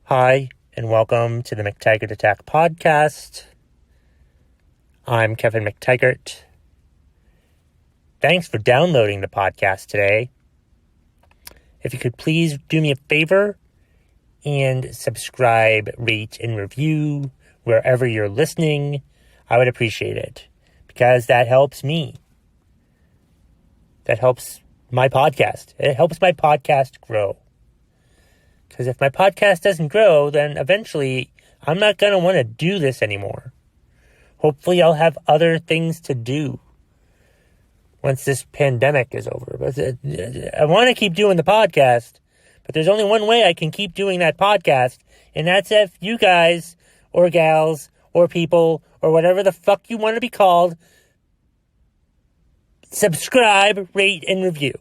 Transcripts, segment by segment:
Hi, and welcome to the McTaggart Attack podcast. I'm Kevin McTaggart. Thanks for downloading the podcast today. If you could please do me a favor and subscribe, rate, and review wherever you're listening, I would appreciate it because that helps me. That helps my podcast. It helps my podcast grow. Because if my podcast doesn't grow, then eventually I'm not going to want to do this anymore. Hopefully I'll have other things to do once this pandemic is over. But I want to keep doing the podcast, but there's only one way I can keep doing that podcast, and that's if you guys or gals or people or whatever the fuck you want to be called, subscribe, rate, and review.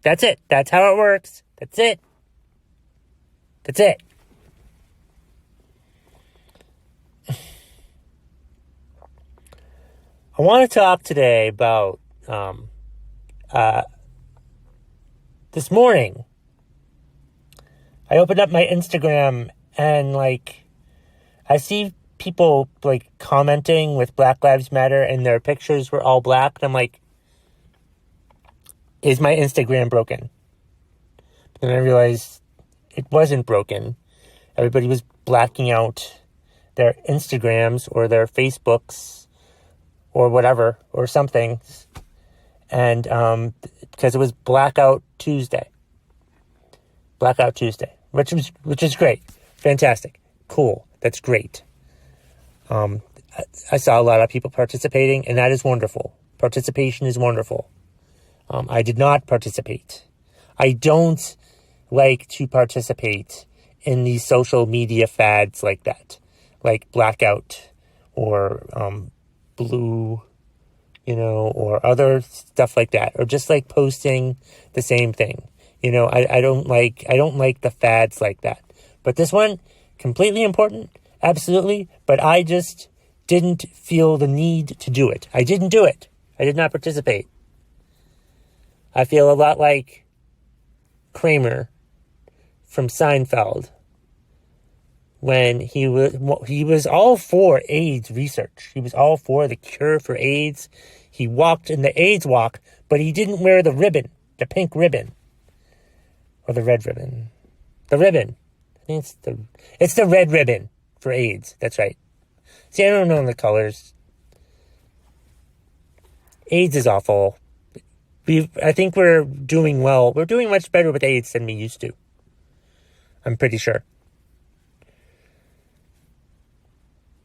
That's it. That's how it works. That's it. That's it. I want to talk today about this morning. I opened up my Instagram and I see people commenting with Black Lives Matter and their pictures were all black. And I'm like, is my Instagram broken? Then I realized it wasn't broken. Everybody was blacking out their Instagrams or their Facebooks or whatever or something. And because it was Blackout Tuesday. Blackout Tuesday, which is great. Fantastic. Cool. That's great. I saw a lot of people participating, and that is wonderful. Participation is wonderful. I did not participate. I don't like to participate in these social media fads like that, like blackout or blue, or other stuff like that, or just posting the same thing. I don't like the fads like that. But this one, completely important, absolutely. But I just didn't feel the need to do it. I didn't do it. I did not participate. I feel a lot like Kramer from Seinfeld when he was all for AIDS research. He was all for the cure for AIDS. He walked in the AIDS walk, but he didn't wear the ribbon, the pink ribbon, or the red ribbon. The ribbon. I think it's the red ribbon for AIDS. That's right. See, I don't know the colors. AIDS is awful. I think we're doing well. We're doing much better with AIDS than we used to. I'm pretty sure.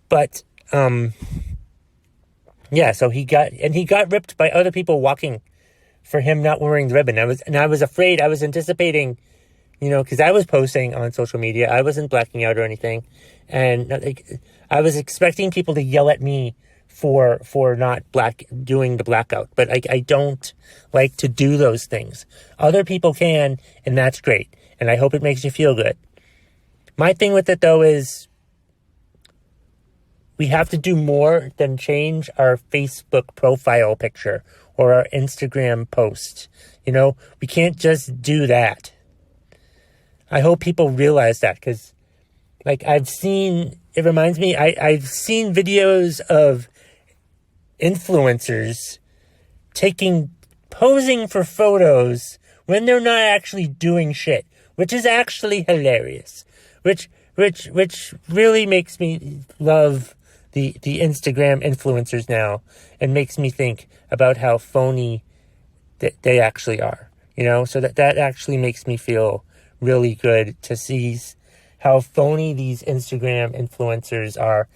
But, yeah, so he got ripped by other people walking for him not wearing the ribbon. I was afraid, I was anticipating, because I was posting on social media. I wasn't blacking out or anything. And I was expecting people to yell at me for not doing the blackout. But I don't like to do those things. Other people can, and that's great. And I hope it makes you feel good. My thing with it, though, is we have to do more than change our Facebook profile picture or our Instagram post. We can't just do that. I hope people realize that because, I've seen videos of influencers posing for photos when they're not actually doing shit, which is actually hilarious, which really makes me love the Instagram influencers now and makes me think about how phony they actually are, so that actually makes me feel really good to see how phony these Instagram influencers are,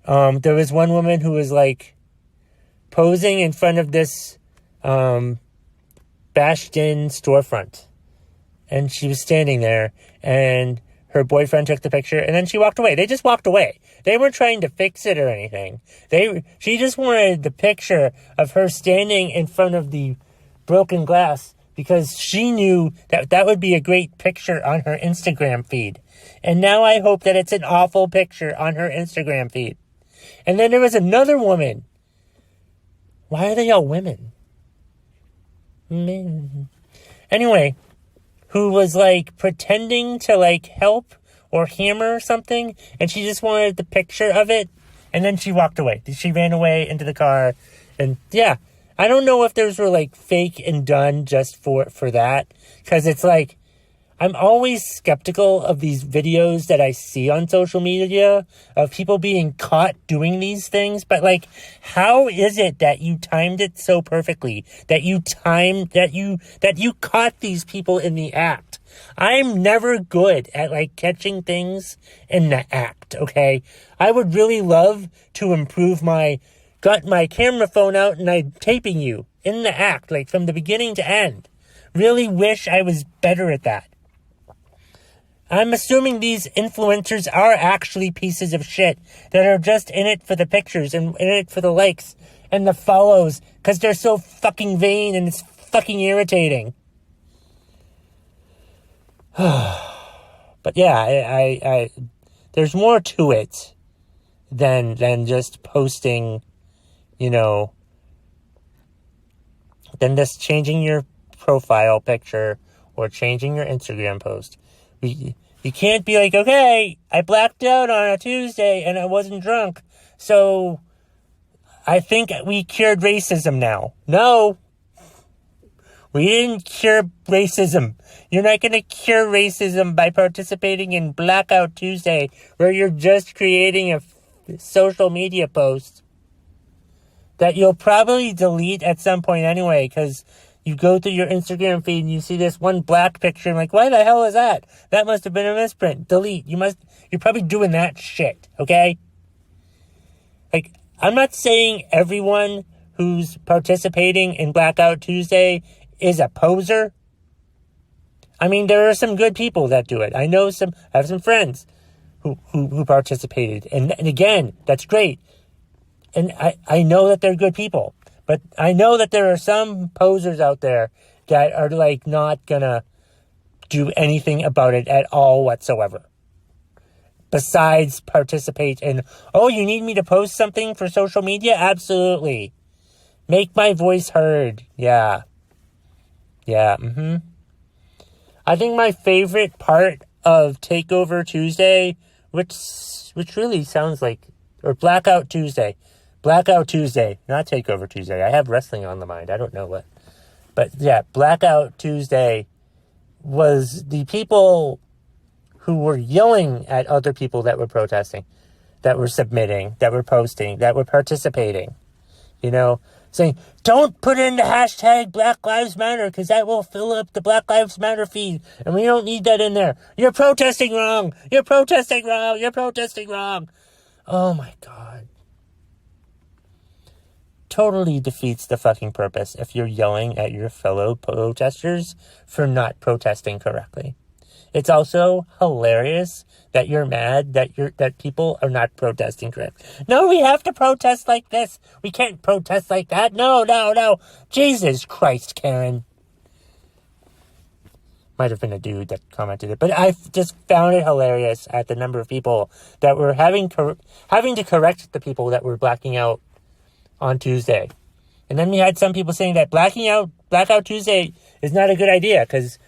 there was one woman who was posing in front of this bashed-in storefront. And she was standing there, and her boyfriend took the picture, and then she walked away. They just walked away. They weren't trying to fix it or anything. She just wanted the picture of her standing in front of the broken glass because she knew that would be a great picture on her Instagram feed. And now I hope that it's an awful picture on her Instagram feed. And then there was another woman. Why are they all women? Men. Anyway, who was like pretending to like help or hammer something, and she just wanted the picture of it, and then she walked away. She ran away into the car, and yeah, I don't know if those were like fake and done just for that, because it's like, I'm always skeptical of these videos that I see on social media of people being caught doing these things. But like, how is it that you timed it so perfectly, that you caught these people in the act? I'm never good at like catching things in the act. Okay. I would really love to improve got my camera phone out and I'm taping you in the act, like from the beginning to end. Really wish I was better at that. I'm assuming these influencers are actually pieces of shit that are just in it for the pictures and in it for the likes and the follows because they're so fucking vain and it's fucking irritating. But yeah, I there's more to it than just posting, than just changing your profile picture or changing your Instagram post. You can't be like, okay, I blacked out on a Tuesday and I wasn't drunk, so I think we cured racism now. No, we didn't cure racism. You're not going to cure racism by participating in Blackout Tuesday, where you're just creating a social media post that you'll probably delete at some point anyway, because you go through your Instagram feed and you see this one black picture and like, why the hell is that? That must have been a misprint. Delete. You're probably doing that shit, okay? Like, I'm not saying everyone who's participating in Blackout Tuesday is a poser. I mean, there are some good people that do it. I have some friends who participated. And again, that's great. And I know that they're good people. But I know that there are some posers out there that are like not gonna do anything about it at all whatsoever. Besides participate in, oh, you need me to post something for social media? Absolutely. Make my voice heard. Yeah. I think my favorite part of Takeover Tuesday, which really sounds like, or Blackout Tuesday, not Takeover Tuesday. I have wrestling on the mind. I don't know what. But yeah, Blackout Tuesday was the people who were yelling at other people that were protesting, that were submitting, that were posting, that were participating. Saying, don't put in the hashtag Black Lives Matter because that will fill up the Black Lives Matter feed. And we don't need that in there. You're protesting wrong. Oh my God. Totally defeats the fucking purpose if you're yelling at your fellow protesters for not protesting correctly. It's also hilarious that you're mad that people are not protesting correctly. No, we have to protest like this. We can't protest like that. No. Jesus Christ, Karen. Might have been a dude that commented it, but I just found it hilarious at the number of people that were having to correct the people that were blacking out on Tuesday. And then we had some people saying that Blackout Tuesday is not a good idea because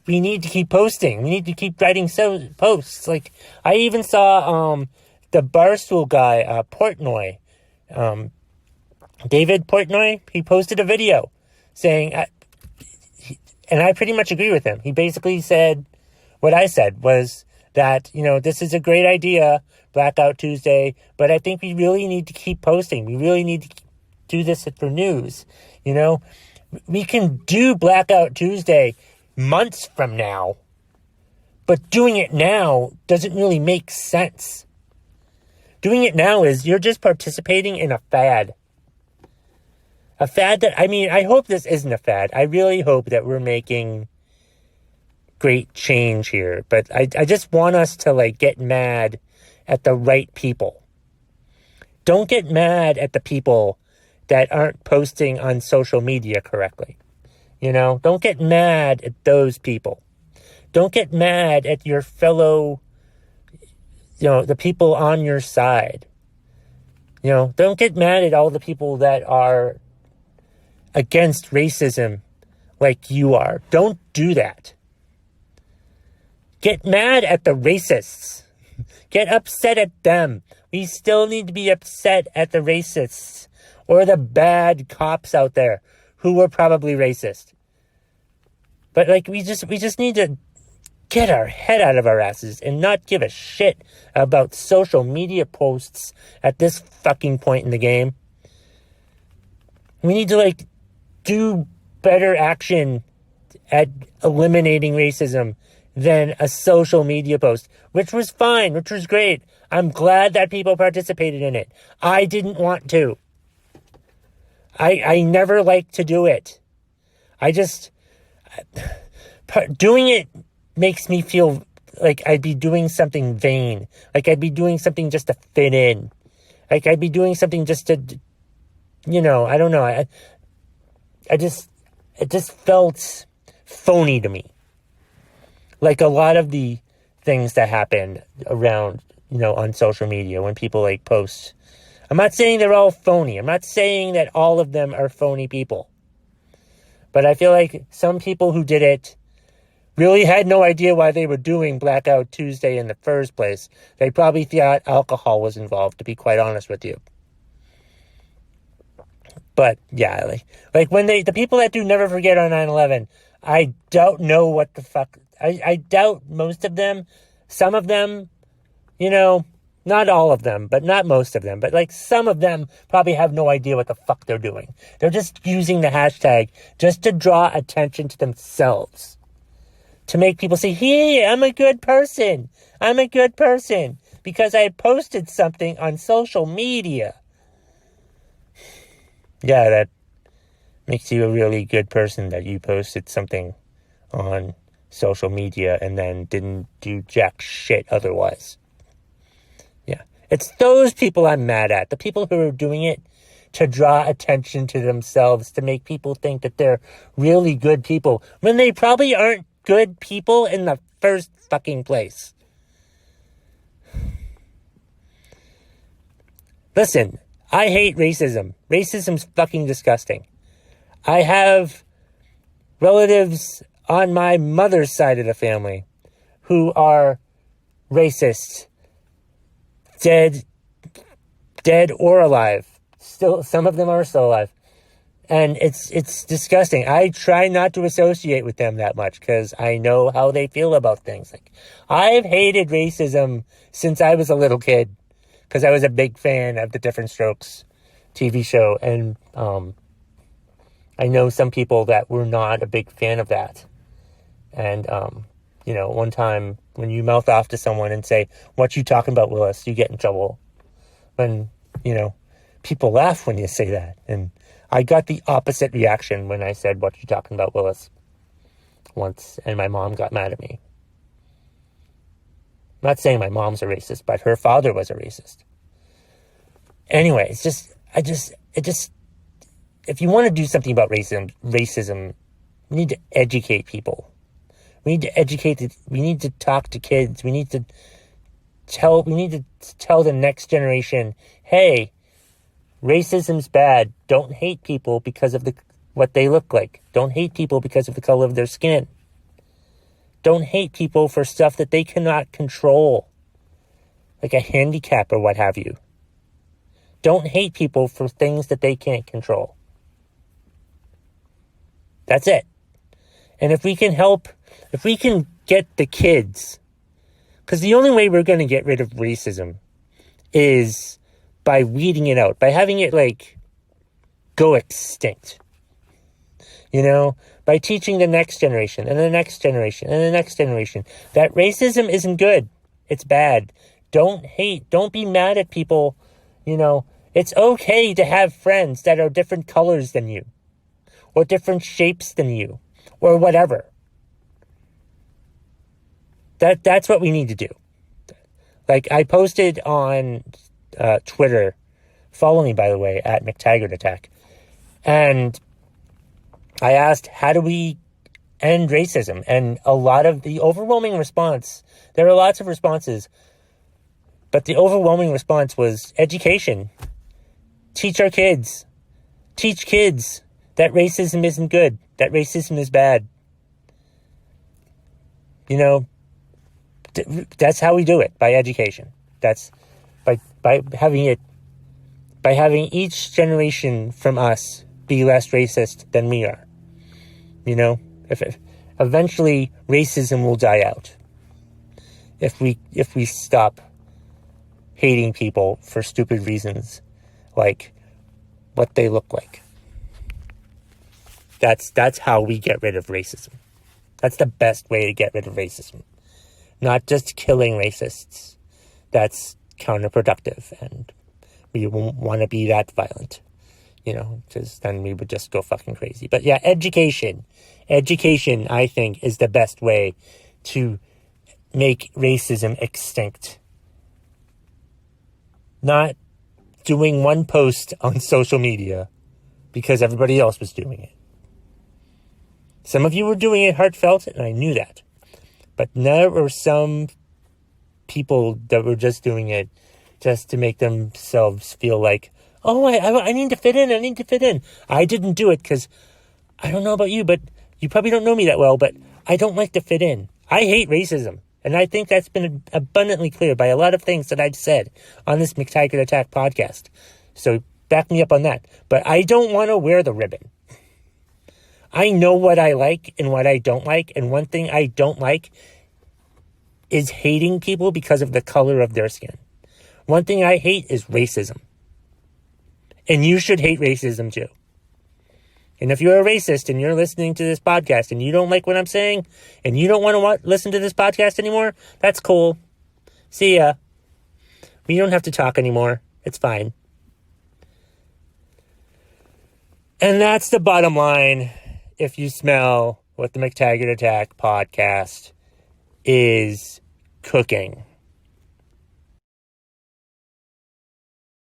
we need to keep posting. We need to keep writing posts. Like, I even saw the Barstool guy, Portnoy, David Portnoy, he posted a video saying, and I pretty much agree with him. He basically said, what I said was that, this is a great idea, Blackout Tuesday, but I think we really need to keep posting. We really need to do this for news. We can do Blackout Tuesday months from now, but doing it now doesn't really make sense. Doing it now is you're just participating in a fad. A fad that, I hope this isn't a fad. I really hope that we're making great change here. But I just want us to, get mad at the right people. Don't get mad at the people that aren't posting on social media correctly. Don't get mad at those people. Don't get mad at your fellow, the people on your side. Don't get mad at all the people that are against racism like you are. Don't do that. Get mad at the racists. Get upset at them. We still need to be upset at the racists or the bad cops out there who were probably racist. But like, we just need to get our head out of our asses and not give a shit about social media posts at this fucking point in the game. We need to like do better action at eliminating racism than a social media post, which was fine, which was great. I'm glad that people participated in it. I didn't want to. I never liked to do it. Doing it makes me feel like I'd be doing something vain. Like I'd be doing something just to fit in. Like I'd be doing something just to, I don't know. It just felt phony to me. Like a lot of the things that happen around, on social media when people like post. I'm not saying they're all phony. I'm not saying that all of them are phony people. But I feel like some people who did it really had no idea why they were doing Blackout Tuesday in the first place. They probably thought alcohol was involved, to be quite honest with you. But yeah, like when the people that do Never Forget on 9/11, I don't know what the fuck. I doubt most of them. Some of them, not all of them, but not most of them. But like some of them probably have no idea what the fuck they're doing. They're just using the hashtag just to draw attention to themselves. To make people say, hey, I'm a good person. I'm a good person because I posted something on social media. Yeah, that makes you a really good person that you posted something on social media and then didn't do jack shit otherwise. Yeah. It's those people I'm mad at. The people who are doing it to draw attention to themselves, to make people think that they're really good people, when they probably aren't good people in the first fucking place. Listen, I hate racism. Racism's fucking disgusting. I have relatives on my mother's side of the family who are racist, dead or alive. Still, some of them are still alive. And it's disgusting. I try not to associate with them that much because I know how they feel about things. Like, I've hated racism since I was a little kid because I was a big fan of the Different Strokes TV show. And I know some people that were not a big fan of that. And, one time when you mouth off to someone and say, what you talking about, Willis, you get in trouble. When, people laugh when you say that. And I got the opposite reaction when I said, what you talking about, Willis, once, and my mom got mad at me. I'm not saying my mom's a racist, but her father was a racist. Anyway, if you want to do something about racism, we need to educate people. We need to talk to kids. We need to tell the next generation, hey, racism's bad. Don't hate people because of what they look like. Don't hate people because of the color of their skin. Don't hate people for stuff that they cannot control, like a handicap or what have you. Don't hate people for things that they can't control. That's it. And if we can get the kids, because the only way we're going to get rid of racism is by weeding it out, by having it go extinct, by teaching the next generation and the next generation and the next generation that racism isn't good. It's bad. Don't hate. Don't be mad at people. It's okay to have friends that are different colors than you or different shapes than you or whatever. That's what we need to do. Like I posted on Twitter, follow me by the way, at McTaggartAttack, and I asked, how do we end racism? And a lot of the overwhelming response, there are lots of responses, but the overwhelming response was education. Teach our kids. Teach kids that racism isn't good, that racism is bad. That's how we do it, by education. That's by having each generation from us be less racist than we are. If eventually racism will die out. If we stop hating people for stupid reasons like what they look like. That's how we get rid of racism. That's the best way to get rid of racism. Not just killing racists. That's counterproductive, and we won't want to be that violent, because then we would just go fucking crazy. But yeah, education, I think, is the best way to make racism extinct. Not doing one post on social media because everybody else was doing it. Some of you were doing it heartfelt, and I knew that. But there were some people that were just doing it just to make themselves feel like, oh, I need to fit in. I didn't do it because I don't know about you, but you probably don't know me that well, but I don't like to fit in. I hate racism. And I think that's been abundantly clear by a lot of things that I've said on this McTaggart Attack podcast. So back me up on that. But I don't want to wear the ribbon. I know what I like and what I don't like. And one thing I don't like is hating people because of the color of their skin. One thing I hate is racism. And you should hate racism too. And if you're a racist and you're listening to this podcast and you don't like what I'm saying and you don't want to listen to this podcast anymore, that's cool. See ya. We don't have to talk anymore. It's fine. And that's the bottom line. If you smell what the McTaggart Attack podcast is cooking.